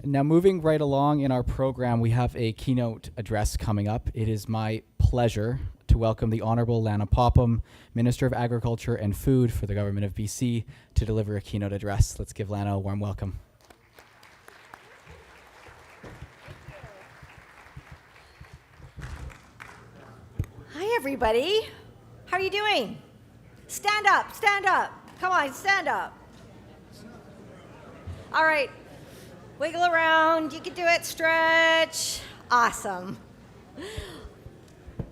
Now, moving right along in our program, we have a keynote address coming up. It is my pleasure to welcome the Honourable Lana Popham, Minister of Agriculture and Food for the Government of BC, to deliver a keynote address. Let's give Lana a warm welcome. Hi, everybody. How are you doing? Stand up, stand up. Come on, stand up. All right. Wiggle around. You can do it. Stretch. Awesome.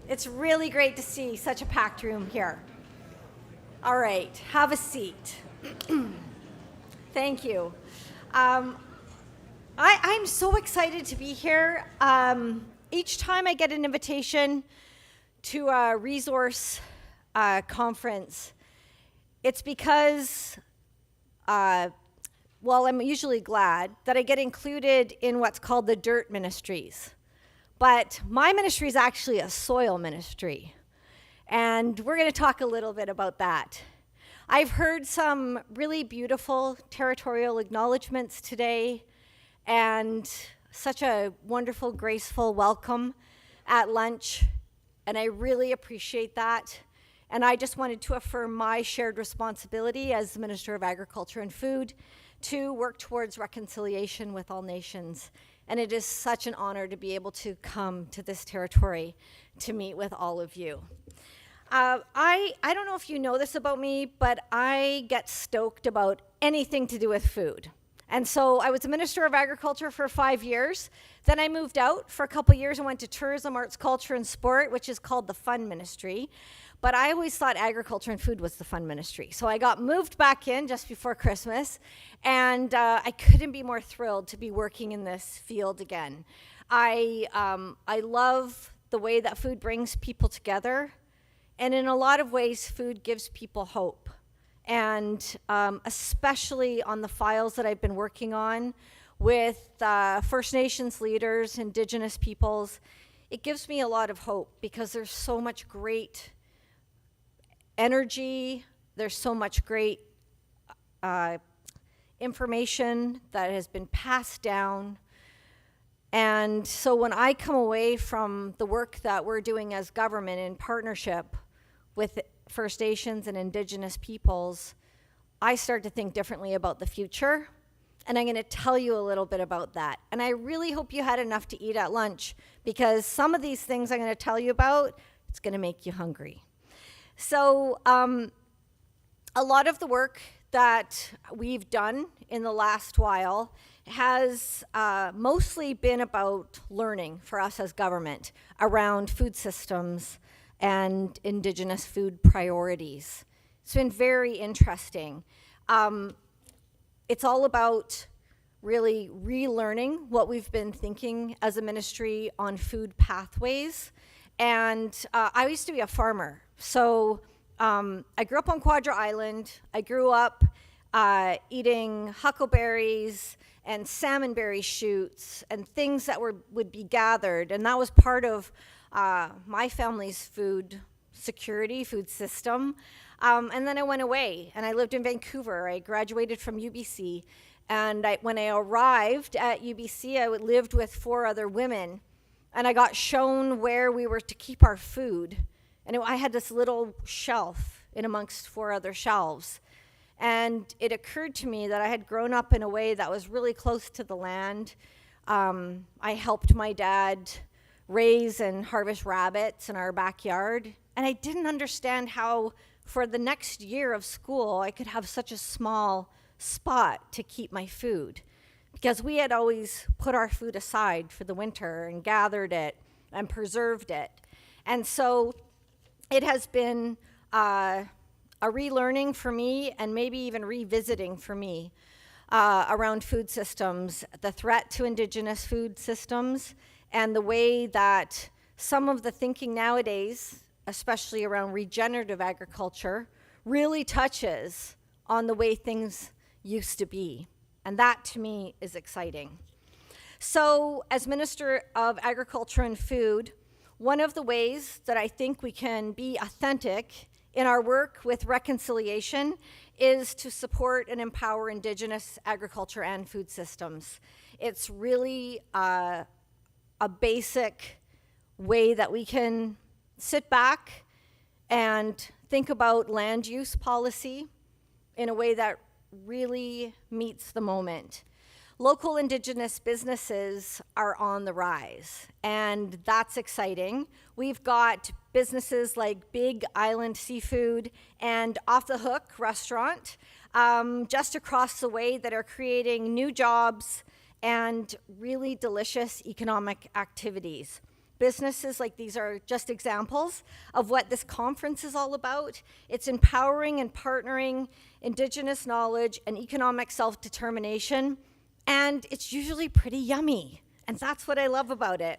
It's really great to see such a packed room here. All right. Have a seat. Thank you. I'm so excited to be here. Each time I get an invitation to a resource conference, it's because I'm usually glad that I get included in what's called the dirt ministries. But my ministry is actually a soil ministry. And we're going to talk a little bit about that. I've heard some really beautiful territorial acknowledgements today and such a wonderful, graceful welcome at lunch. And I really appreciate that. And I just wanted to affirm my shared responsibility as the Minister of Agriculture and Food to work towards reconciliation with all nations. And it is such an honor to be able to come to this territory to meet with all of you. I don't know if you know this about me, but I get stoked about anything to do with food. And so I was a Minister of Agriculture for 5 years. Then I moved out for a couple years and went to Tourism, Arts, Culture, and Sport, which is called the Fun Ministry. But I always thought agriculture and food was the fun ministry. So I got moved back in just before Christmas, and I couldn't be more thrilled to be working in this field again. I love the way that food brings people together, and in a lot of ways, food gives people hope. And especially on the files that I've been working on with First Nations leaders, Indigenous peoples, it gives me a lot of hope because there's so much great energy, there's so much great information that has been passed down. And so when I come away from the work that we're doing as government in partnership with First Nations and Indigenous peoples, I start to think differently about the future. And I'm going to tell you a little bit about that. And I really hope you had enough to eat at lunch, because some of these things I'm going to tell you about, it's going to make you hungry. So a lot of the work that we've done in the last while has mostly been about learning for us as government around food systems and Indigenous food priorities. It's been very interesting. It's all about really relearning what we've been thinking as a ministry on food pathways. And I used to be a farmer. So I grew up on Quadra Island. I grew up eating huckleberries and salmonberry shoots and things that would be gathered. And that was part of my family's food security, food system. And then I went away and I lived in Vancouver. I graduated from UBC. And when I arrived at UBC, I lived with 4 other women. And I got shown where we were to keep our food. And I had this little shelf in amongst 4 other shelves. And it occurred to me that I had grown up in a way that was really close to the land. I helped my dad raise and harvest rabbits in our backyard. And I didn't understand how, for the next year of school, I could have such a small spot to keep my food. Because we had always put our food aside for the winter and gathered it and preserved it. And so it has been a relearning for me, and maybe even revisiting for me, around food systems, the threat to Indigenous food systems, and the way that some of the thinking nowadays, especially around regenerative agriculture, really touches on the way things used to be. And that, to me, is exciting. So, as Minister of Agriculture and Food, one of the ways that I think we can be authentic in our work with reconciliation is to support and empower Indigenous agriculture and food systems. It's really a basic way that we can sit back and think about land use policy in a way that really meets the moment. Local Indigenous businesses are on the rise, and that's exciting. We've got businesses like Big Island Seafood and Off the Hook Restaurant just across the way that are creating new jobs and really delicious economic activities. Businesses like these are just examples of what this conference is all about. It's empowering and partnering Indigenous knowledge and economic self-determination, and it's usually pretty yummy, and that's what I love about it.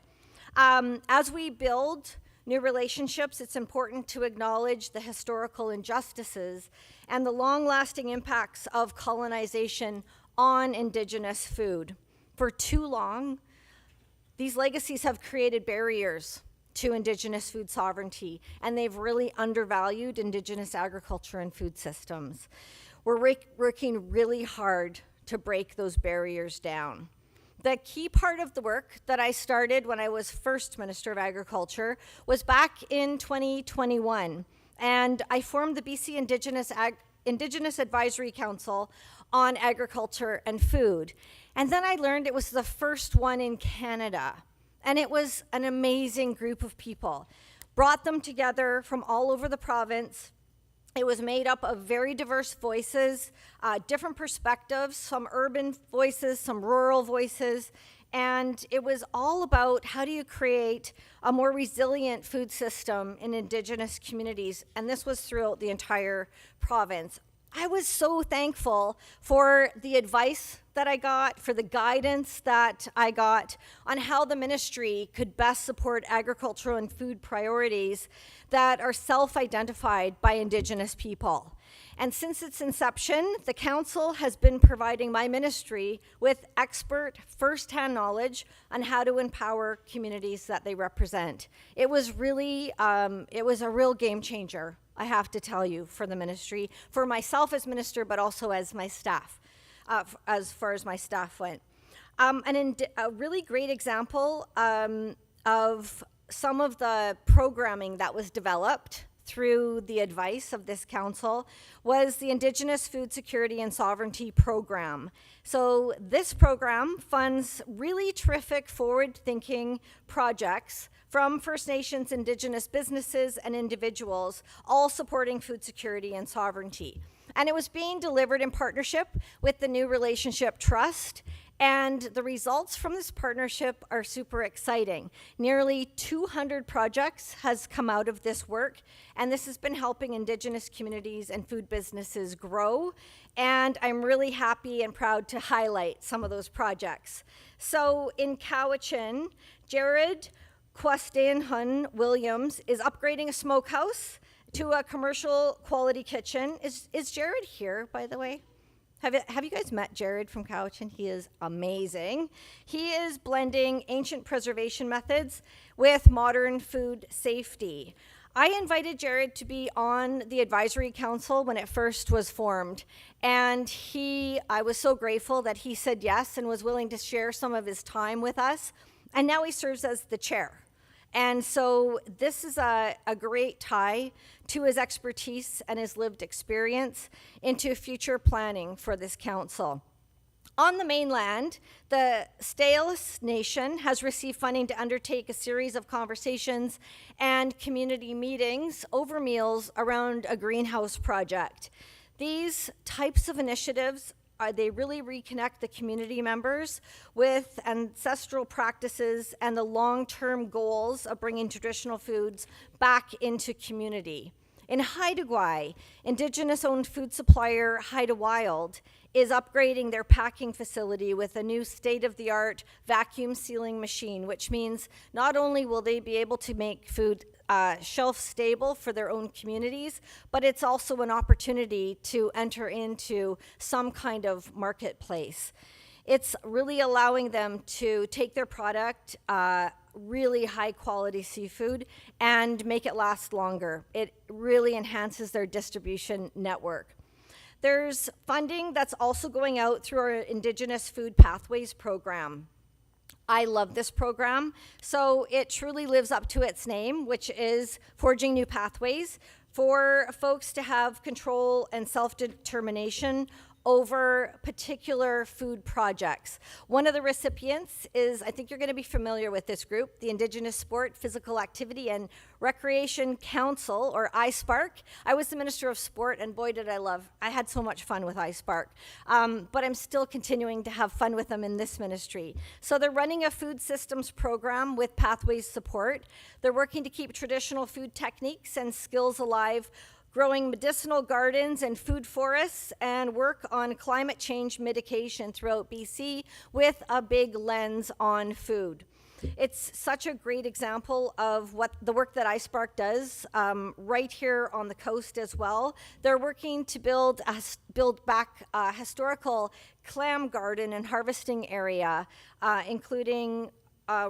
As we build new relationships, it's important to acknowledge the historical injustices and the long-lasting impacts of colonization on Indigenous food. For too long, these legacies have created barriers to Indigenous food sovereignty, and they've really undervalued Indigenous agriculture and food systems. We're working really hard to break those barriers down. The key part of the work that I started when I was first Minister of Agriculture was back in 2021, and I formed the BC Indigenous Advisory Council on Agriculture and Food. And then I learned it was the first one in Canada, and it was an amazing group of people. Brought them together from all over the province. It was made up of very diverse voices, different perspectives, some urban voices, some rural voices, and it was all about how do you create a more resilient food system in Indigenous communities, and this was throughout the entire province. I was so thankful for the advice that I got, for the guidance that I got on how the ministry could best support agricultural and food priorities that are self-identified by Indigenous people. And since its inception, the Council has been providing my ministry with expert first-hand knowledge on how to empower communities that they represent. It was really, it was a real game changer, I have to tell you, for the ministry, for myself as minister, but also as my staff, as far as my staff went. A really great example of some of the programming that was developed through the advice of this council was the Indigenous Food Security and Sovereignty Program. So this program funds really terrific forward-thinking projects from First Nations, Indigenous businesses, and individuals, all supporting food security and sovereignty. And it was being delivered in partnership with the New Relationship Trust, and the results from this partnership are super exciting. Nearly 200 projects has come out of this work, and this has been helping Indigenous communities and food businesses grow, and I'm really happy and proud to highlight some of those projects. So in Cowichan, Jared Quastanhun Williams is upgrading a smokehouse to a commercial quality kitchen. Is Jared here, by the way? Have you guys met Jared from Cowichan? He is amazing. He is blending ancient preservation methods with modern food safety. I invited Jared to be on the advisory council when it first was formed, and I was so grateful that he said yes and was willing to share some of his time with us, and now he serves as the chair. And so this is a great tie to his expertise and his lived experience into future planning for this council. On the mainland, the Stales Nation has received funding to undertake a series of conversations and community meetings over meals around a greenhouse project. These types of initiatives they really reconnect the community members with ancestral practices and the long-term goals of bringing traditional foods back into community. In Haida Gwaii, Indigenous-owned food supplier Haida Wild is upgrading their packing facility with a new state-of-the-art vacuum sealing machine, which means not only will they be able to make food shelf stable for their own communities, but it's also an opportunity to enter into some kind of marketplace. It's really allowing them to take their product really high quality seafood and make it last longer. It really enhances their distribution network. There's funding that's also going out through our Indigenous Food Pathways program. I love this program. So it truly lives up to its name, which is forging new pathways for folks to have control and self-determination over particular food projects. One of the recipients is, I think you're going to be familiar with this group, the Indigenous Sport, Physical Activity and Recreation Council, or ISPARC. I was the Minister of Sport, and boy, did I had so much fun with ISPARC. But I'm still continuing to have fun with them in this ministry. So they're running a food systems program with Pathways support. They're working to keep traditional food techniques and skills alive, growing medicinal gardens and food forests, and work on climate change mitigation throughout BC with a big lens on food. It's such a great example of what the work that ISPARC does right here on the coast as well. They're working to build back a historical clam garden and harvesting area, including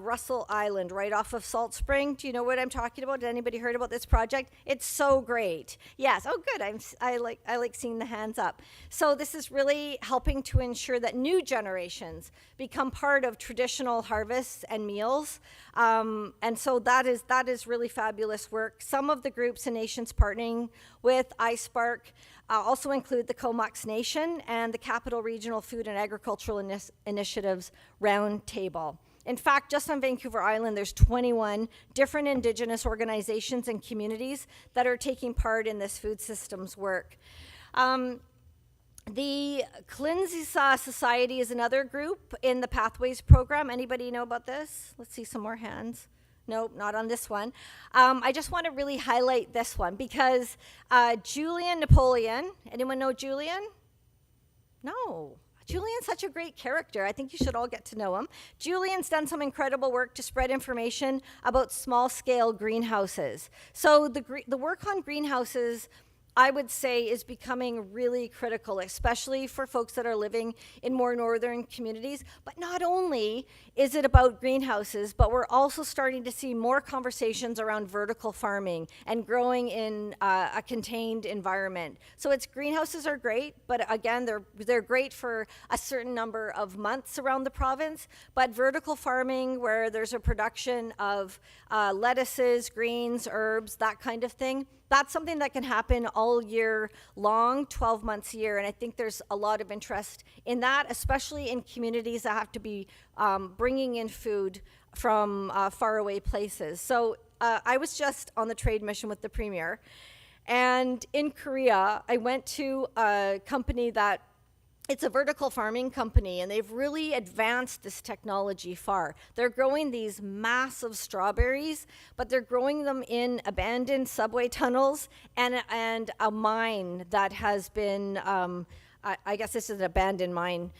Russell Island, right off of Salt Spring. Do you know what I'm talking about? Did anybody heard about this project? It's so great. Yes. Oh, good. I like seeing the hands up. So this is really helping to ensure that new generations become part of traditional harvests and meals. And so that is really fabulous work. Some of the groups and nations partnering with ISPARC also include the Comox Nation and the Capital Regional Food and Agricultural Initiatives Roundtable. In fact, just on Vancouver Island, there's 21 different Indigenous organizations and communities that are taking part in this food systems work. The Clinzisa Society is another group in the Pathways program. Anybody know about this? Let's see some more hands. Nope, not on this one. I just want to really highlight this one because Julian Napoleon, anyone know Julian? No. Julian's such a great character. I think you should all get to know him. Julian's done some incredible work to spread information about small-scale greenhouses. So the work on greenhouses, I would say, is becoming really critical, especially for folks that are living in more northern communities. But not only is it about greenhouses, but we're also starting to see more conversations around vertical farming and growing in a contained environment. So greenhouses are great, but again, they're great for a certain number of months around the province. But vertical farming, where there's a production of lettuces, greens, herbs, that kind of thing, that's something that can happen all year long, 12 months a year, and I think there's a lot of interest in that, especially in communities that have to be bringing in food from faraway places. So I was just on the trade mission with the Premier, and in Korea, I went to a company that it's a vertical farming company, and they've really advanced this technology far. They're growing these massive strawberries, but they're growing them in abandoned subway tunnels and a mine that has been, I guess this is an abandoned mine,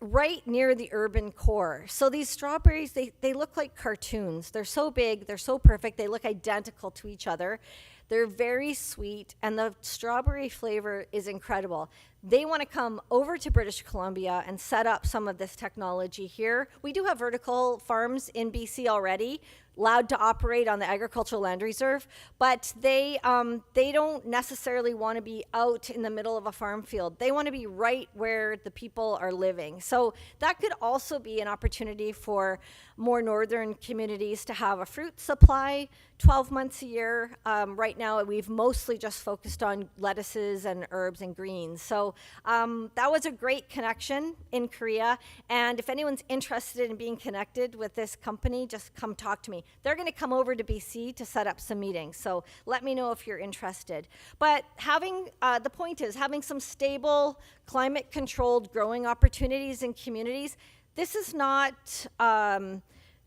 right near the urban core. So these strawberries, they look like cartoons. They're so big, they're so perfect, they look identical to each other. They're very sweet, and the strawberry flavor is incredible. They want to come over to British Columbia and set up some of this technology here. We do have vertical farms in BC already, allowed to operate on the agricultural land reserve, but they don't necessarily want to be out in the middle of a farm field. They want to be right where the people are living. So that could also be an opportunity for more northern communities to have a fruit supply 12 months a year. Right now, we've mostly just focused on lettuces and herbs and greens. So that was a great connection in Korea. And if anyone's interested in being connected with this company, just come talk to me. They're going to come over to BC to set up some meetings. So let me know if you're interested. But the point is, having some stable, climate-controlled growing opportunities in communities, this is not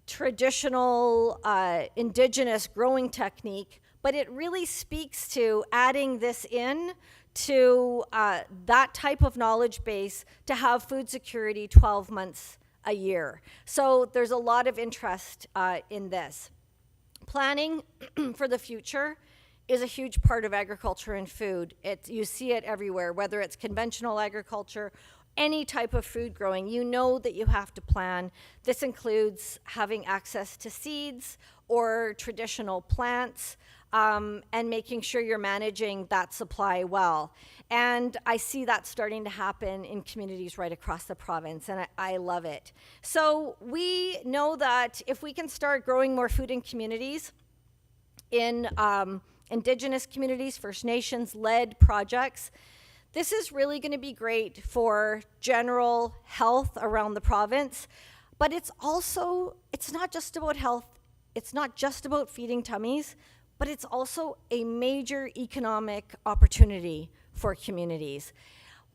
traditional Indigenous growing technique, but it really speaks to adding this in to that type of knowledge base to have food security 12 months a year. So there's a lot of interest in this. Planning for the future is a huge part of agriculture and food. You see it everywhere, whether it's conventional agriculture any type of food growing, you know that you have to plan. This includes having access to seeds or traditional plants, and making sure you're managing that supply well. And I see that starting to happen in communities right across the province, and I love it. So we know that if we can start growing more food in communities, in Indigenous communities, First Nations-led projects, this is really going to be great for general health around the province, but it's not just about health, it's not just about feeding tummies, but it's also a major economic opportunity for communities.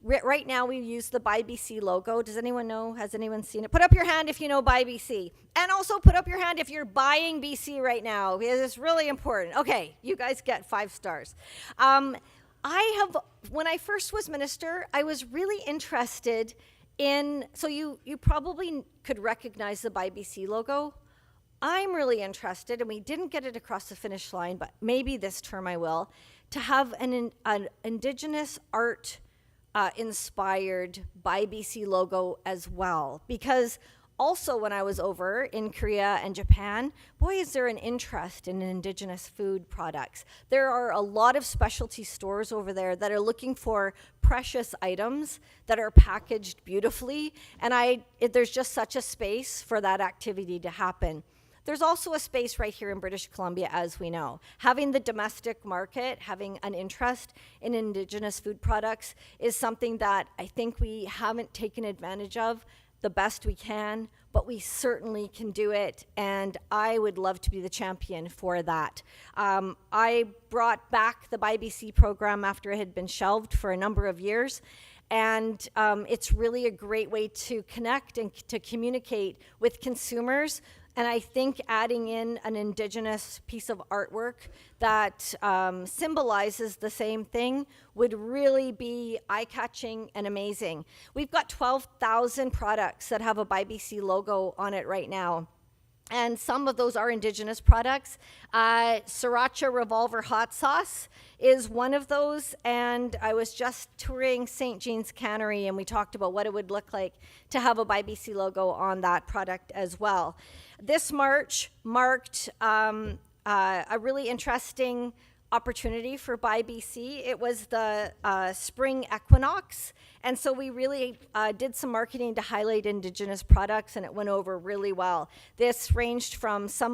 Right now we use the Buy BC logo. Does anyone know? Has anyone seen it? Put up your hand if you know Buy BC. And also put up your hand if you're buying BC right now, because it's really important. Okay, you guys get 5 stars. When I first was minister, I was really interested in, so you probably could recognize the Buy BC logo. I'm really interested, and we didn't get it across the finish line, but maybe this term I will, to have an Indigenous art inspired Buy BC logo as well. Because also when I was over in Korea and Japan, boy, is there an interest in Indigenous food products. There are a lot of specialty stores over there that are looking for precious items that are packaged beautifully, and there's just such a space for that activity to happen. There's also a space right here in British Columbia, as we know. Having the domestic market, having an interest in Indigenous food products is something that I think we haven't taken advantage of the best we can, but we certainly can do it, and I would love to be the champion for that. I brought back the Buy BC program after it had been shelved for a number of years, and it's really a great way to connect and to communicate with consumers. And I think adding in an Indigenous piece of artwork that symbolizes the same thing would really be eye-catching and amazing. We've got 12,000 products that have a Buy BC logo on it right now. And some of those are Indigenous products. Sriracha Revolver Hot Sauce is one of those. And I was just touring St. Jean's Cannery, and we talked about what it would look like to have a Buy BC logo on that product as well. This March marked a really interesting opportunity for Buy BC. It was the spring equinox, and so we really did some marketing to highlight Indigenous products, and it went over really well. This ranged from some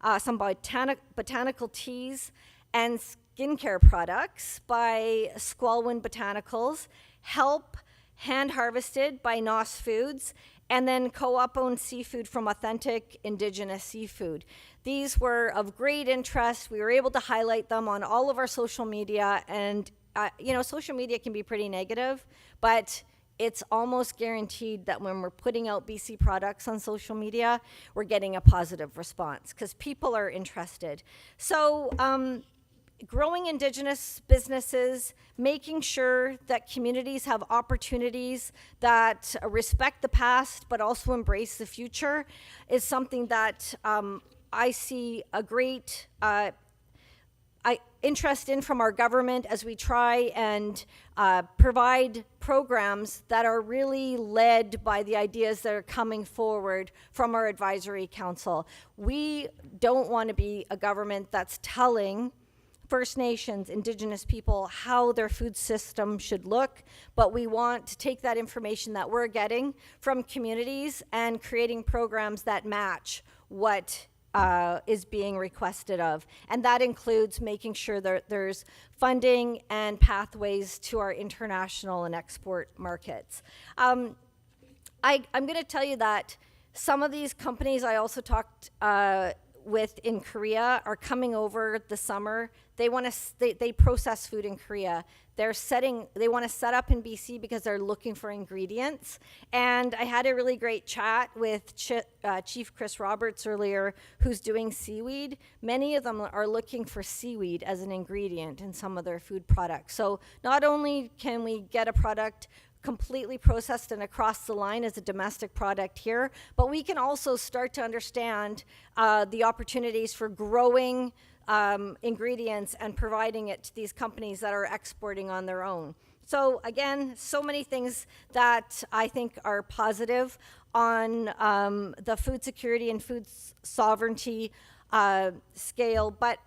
botanical teas and skincare products by Squalwyn Botanicals, Help hand harvested by Nos Foods, and then co-op owned seafood from authentic Indigenous seafood. These were of great interest. We were able to highlight them on all of our social media, and social media can be pretty negative, but it's almost guaranteed that when we're putting out BC products on social media, we're getting a positive response because people are interested. So growing Indigenous businesses, making sure that communities have opportunities that respect the past but also embrace the future is something that I see a great interest in from our government as we try and provide programs that are really led by the ideas that are coming forward from our advisory council. We don't want to be a government that's telling First Nations, Indigenous people, how their food system should look, but we want to take that information that we're getting from communities and creating programs that match what is being requested of. And that includes making sure that there's funding and pathways to our international and export markets. I'm going to tell you that some of these companies I also talked with in Korea are coming over the summer. They process food in Korea. They want to set up in BC because they're looking for ingredients. And I had a really great chat with Chief Chris Roberts earlier, who's doing seaweed. Many of them are looking for seaweed as an ingredient in some of their food products. So not only can we get a product completely processed and across the line as a domestic product here, but we can also start to understand the opportunities for growing ingredients and providing it to these companies that are exporting on their own. So again, so many things that I think are positive on the food security and food sovereignty scale, but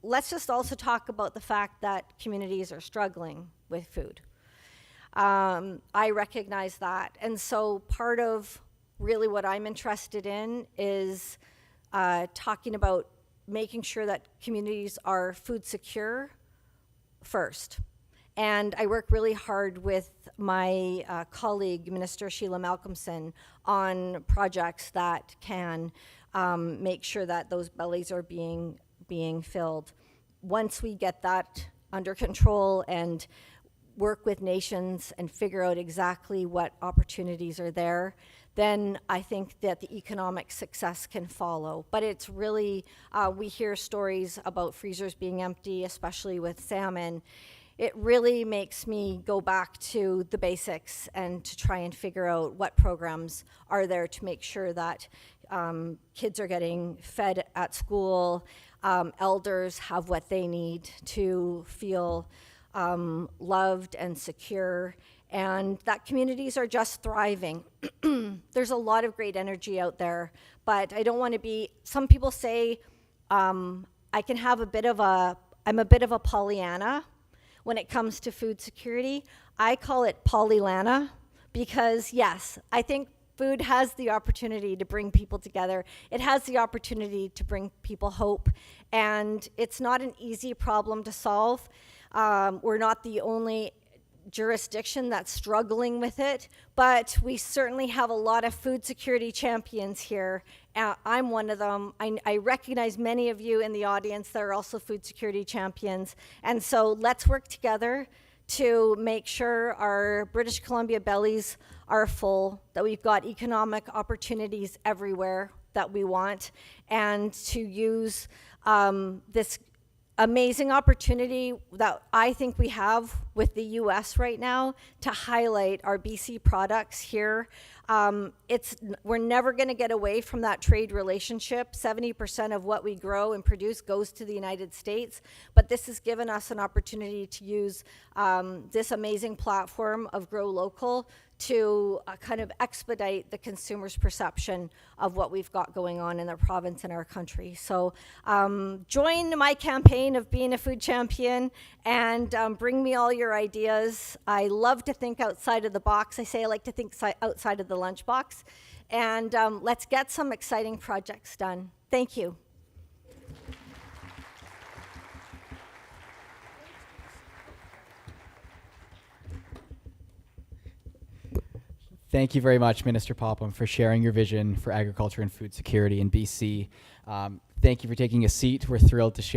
let's just also talk about the fact that communities are struggling with food. I recognize that, and so part of really what I'm interested in is talking about making sure that communities are food secure first. And I work really hard with my colleague, Minister Sheila Malcolmson, on projects that can make sure that those bellies are being filled. Once we get that under control and work with nations and figure out exactly what opportunities are there, then I think that the economic success can follow. But it's really, we hear stories about freezers being empty, especially with salmon. It really makes me go back to the basics and to try and figure out what programs are there to make sure that kids are getting fed at school, elders have what they need to feel loved and secure, and that communities are just thriving. There's a lot of great energy out there, but I don't want to be, some people say I can have I'm a bit of a Pollyanna when it comes to food security. I call it Pollylana because yes, I think food has the opportunity to bring people together. It has the opportunity to bring people hope, and it's not an easy problem to solve. We're not the only jurisdiction that's struggling with it, but we certainly have a lot of food security champions here. I'm one of them. I recognize many of you in the audience that are also food security champions, and so let's work together to make sure our British Columbia bellies are full, that we've got economic opportunities everywhere that we want, and to use this amazing opportunity that I think we have with the US right now to highlight our BC products here. We're never going to get away from that trade relationship. 70% of what we grow and produce goes to the United States, but this has given us an opportunity to use this amazing platform of Grow Local to kind of expedite the consumer's perception of what we've got going on in the province and our country. So join my campaign of being a food champion and bring me all your ideas. I love to think outside of the box. I say I like to think outside of the lunchbox. And let's get some exciting projects done. Thank you. Thank you very much, Minister Popham, for sharing your vision for agriculture and food security in BC. Thank you for taking a seat. We're thrilled to share